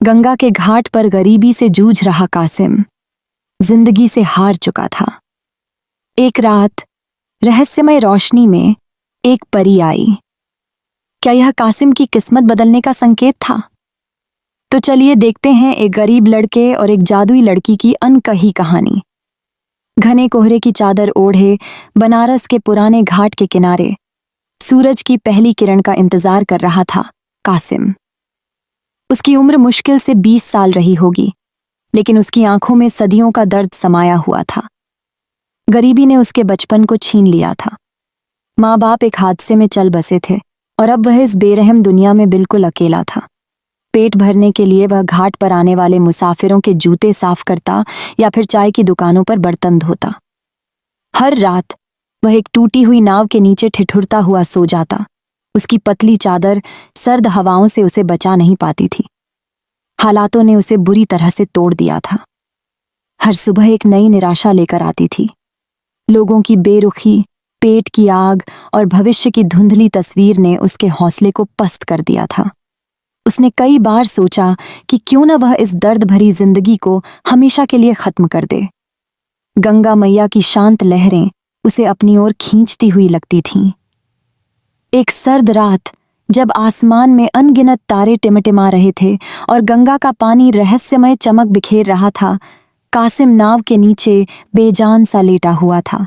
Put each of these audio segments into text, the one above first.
गंगा के घाट पर गरीबी से जूझ रहा कासिम जिंदगी से हार चुका था। एक रात रहस्यमय रोशनी में एक परी आई। क्या यह कासिम की किस्मत बदलने का संकेत था? तो चलिए देखते हैं एक गरीब लड़के और एक जादुई लड़की की अनकही कहानी। घने कोहरे की चादर ओढ़े बनारस के पुराने घाट के किनारे सूरज की पहली किरण का इंतजार कर रहा था कासिम। उसकी उम्र मुश्किल से 20 साल रही होगी, लेकिन उसकी आंखों में सदियों का दर्द समाया हुआ था। गरीबी ने उसके बचपन को छीन लिया था। माँ बाप एक हादसे में चल बसे थे और अब वह इस बेरहम दुनिया में बिल्कुल अकेला था। पेट भरने के लिए वह घाट पर आने वाले मुसाफिरों के जूते साफ करता या फिर चाय की दुकानों पर बर्तन धोता। हर रात वह एक टूटी हुई नाव के नीचे ठिठुरता हुआ सो जाता। उसकी पतली चादर सर्द हवाओं से उसे बचा नहीं पाती थी। हालातों ने उसे बुरी तरह से तोड़ दिया था। हर सुबह एक नई निराशा लेकर आती थी। लोगों की बेरुखी, पेट की आग और भविष्य की धुंधली तस्वीर ने उसके हौसले को पस्त कर दिया था। उसने कई बार सोचा कि क्यों न वह इस दर्द भरी जिंदगी को हमेशा के लिए खत्म कर दे। गंगा मैया की शांत लहरें उसे अपनी ओर खींचती हुई लगती थीं। एक सर्द रात जब आसमान में अनगिनत तारे टिमटिमा रहे थे और गंगा का पानी रहस्यमय चमक बिखेर रहा था, कासिम नाव के नीचे बेजान सा लेटा हुआ था।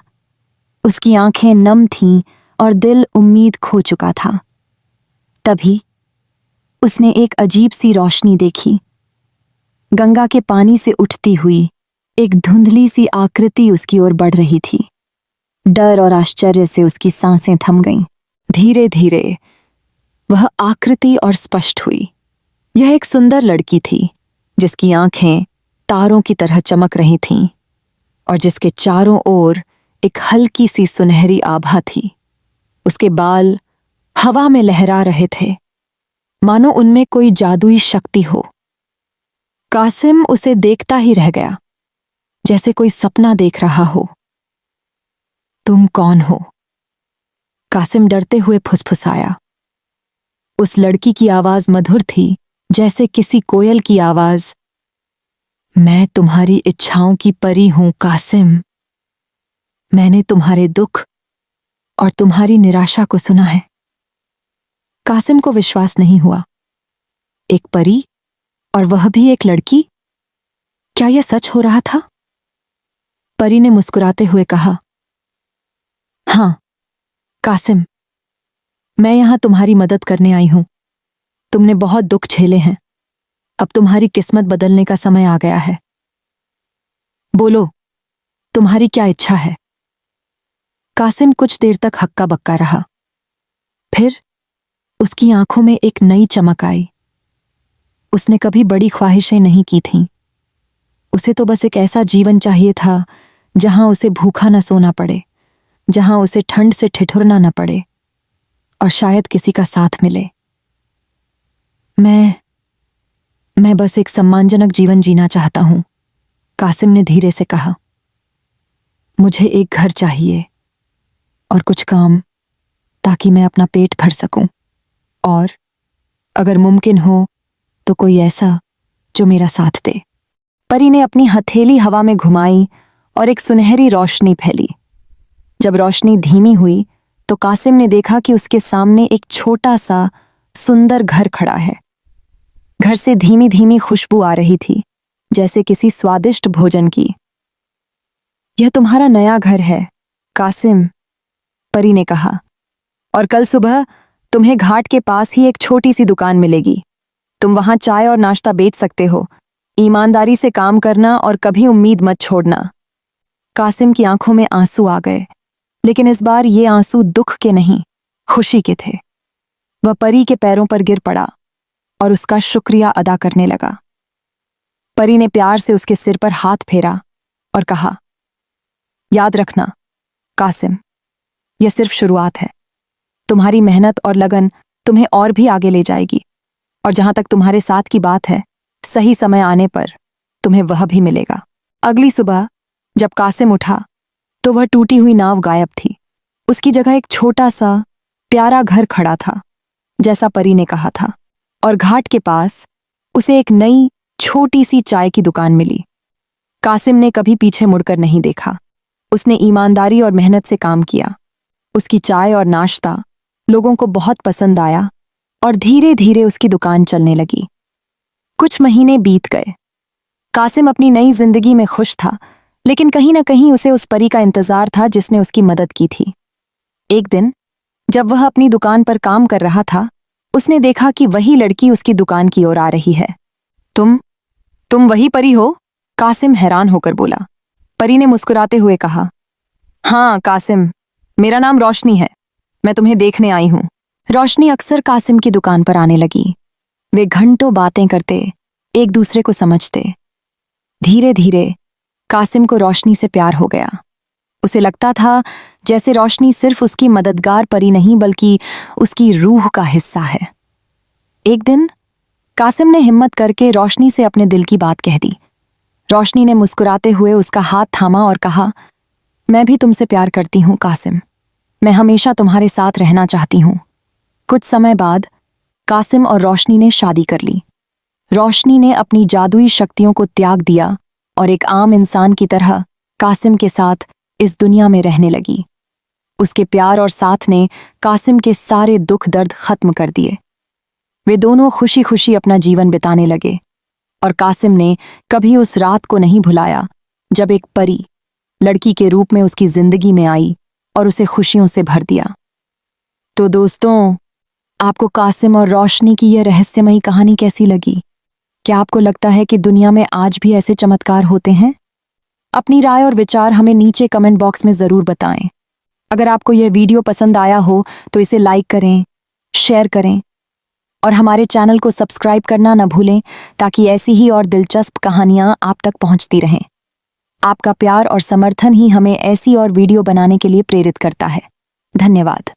उसकी आंखें नम थीं और दिल उम्मीद खो चुका था। तभी उसने एक अजीब सी रोशनी देखी। गंगा के पानी से उठती हुई एक धुंधली सी आकृति उसकी ओर बढ़ रही थी। डर और आश्चर्य से उसकी सांसें थम गईं। धीरे धीरे वह आकृति और स्पष्ट हुई। यह एक सुंदर लड़की थी, जिसकी आंखें तारों की तरह चमक रही थीं और जिसके चारों ओर एक हल्की सी सुनहरी आभा थी। उसके बाल हवा में लहरा रहे थे, मानो उनमें कोई जादुई शक्ति हो। कासिम उसे देखता ही रह गया, जैसे कोई सपना देख रहा हो। तुम कौन हो? कासिम डरते हुए फुसफुसाया। उस लड़की की आवाज मधुर थी, जैसे किसी कोयल की आवाज। मैं तुम्हारी इच्छाओं की परी हूं कासिम। मैंने तुम्हारे दुख और तुम्हारी निराशा को सुना है। कासिम को विश्वास नहीं हुआ। एक परी और वह भी एक लड़की? क्या यह सच हो रहा था? परी ने मुस्कुराते हुए कहा, हां कासिम, मैं यहां तुम्हारी मदद करने आई हूं। तुमने बहुत दुख झेले हैं। अब तुम्हारी किस्मत बदलने का समय आ गया है। बोलो, तुम्हारी क्या इच्छा है? कासिम कुछ देर तक हक्का बक्का रहा। फिर उसकी आंखों में एक नई चमक आई। उसने कभी बड़ी ख्वाहिशें नहीं की थीं। उसे तो बस एक ऐसा जीवन चाहिए था जहां उसे भूखा न सोना पड़े, जहां उसे ठंड से ठिठुरना न पड़े और शायद किसी का साथ मिले। मैं बस एक सम्मानजनक जीवन जीना चाहता हूं, कासिम ने धीरे से कहा। मुझे एक घर चाहिए और कुछ काम, ताकि मैं अपना पेट भर सकूं, और अगर मुमकिन हो तो कोई ऐसा जो मेरा साथ दे। परी ने अपनी हथेली हवा में घुमाई और एक सुनहरी रोशनी फैली। जब रोशनी धीमी हुई तो कासिम ने देखा कि उसके सामने एक छोटा सा सुंदर घर खड़ा है। घर से धीमी धीमी खुशबू आ रही थी, जैसे किसी स्वादिष्ट भोजन की। यह तुम्हारा नया घर है कासिम, परी ने कहा, और कल सुबह तुम्हें घाट के पास ही एक छोटी सी दुकान मिलेगी। तुम वहां चाय और नाश्ता बेच सकते हो। ईमानदारी से काम करना और कभी उम्मीद मत छोड़ना। कासिम की आंखों में आंसू आ गए, लेकिन इस बार ये आंसू दुख के नहीं, खुशी के थे। वह परी के पैरों पर गिर पड़ा और उसका शुक्रिया अदा करने लगा। परी ने प्यार से उसके सिर पर हाथ फेरा और कहा, याद रखना कासिम, यह सिर्फ शुरुआत है। तुम्हारी मेहनत और लगन तुम्हें और भी आगे ले जाएगी, और जहां तक तुम्हारे साथ की बात है, सही समय आने पर तुम्हें वह भी मिलेगा। अगली सुबह जब कासिम उठा तो वह टूटी हुई नाव गायब थी। उसकी जगह एक छोटा सा प्यारा घर खड़ा था, जैसा परी ने कहा था, और घाट के पास उसे एक नई छोटी सी चाय की दुकान मिली। कासिम ने कभी पीछे मुड़कर नहीं देखा। उसने ईमानदारी और मेहनत से काम किया। उसकी चाय और नाश्ता लोगों को बहुत पसंद आया और धीरे धीरे उसकी दुकान चलने लगी। कुछ महीने बीत गए। कासिम अपनी नई जिंदगी में खुश था, लेकिन कहीं ना कहीं उसे उस परी का इंतजार था जिसने उसकी मदद की थी। एक दिन जब वह अपनी दुकान पर काम कर रहा था, उसने देखा कि वही लड़की उसकी दुकान की ओर आ रही है। तुम वही परी हो? कासिम हैरान होकर बोला। परी ने मुस्कुराते हुए कहा, हाँ कासिम, मेरा नाम रोशनी है, मैं तुम्हें देखने आई हूं। रोशनी अक्सर कासिम की दुकान पर आने लगी। वे घंटों बातें करते, एक दूसरे को समझते। धीरे धीरे कासिम को रोशनी से प्यार हो गया। उसे लगता था जैसे रोशनी सिर्फ उसकी मददगार परी नहीं बल्कि उसकी रूह का हिस्सा है। एक दिन कासिम ने हिम्मत करके रोशनी से अपने दिल की बात कह दी। रोशनी ने मुस्कुराते हुए उसका हाथ थामा और कहा, मैं भी तुमसे प्यार करती हूं कासिम, मैं हमेशा तुम्हारे साथ रहना चाहती हूं। कुछ समय बाद कासिम और रोशनी ने शादी कर ली। रोशनी ने अपनी जादुई शक्तियों को त्याग दिया और एक आम इंसान की तरह कासिम के साथ इस दुनिया में रहने लगी। उसके प्यार और साथ ने कासिम के सारे दुख दर्द खत्म कर दिए। वे दोनों खुशी खुशी अपना जीवन बिताने लगे और कासिम ने कभी उस रात को नहीं भुलाया जब एक परी लड़की के रूप में उसकी जिंदगी में आई और उसे खुशियों से भर दिया। तो दोस्तों, आपको कासिम और रोशनी की यह रहस्यमयी कहानी कैसी लगी? क्या आपको लगता है कि दुनिया में आज भी ऐसे चमत्कार होते हैं? अपनी राय और विचार हमें नीचे कमेंट बॉक्स में जरूर बताएं। अगर आपको यह वीडियो पसंद आया हो तो इसे लाइक करें, शेयर करें और हमारे चैनल को सब्सक्राइब करना न भूलें ताकि ऐसी ही और दिलचस्प कहानियां आप तक पहुंचती रहें। आपका प्यार और समर्थन ही हमें ऐसी और वीडियो बनाने के लिए प्रेरित करता है। धन्यवाद।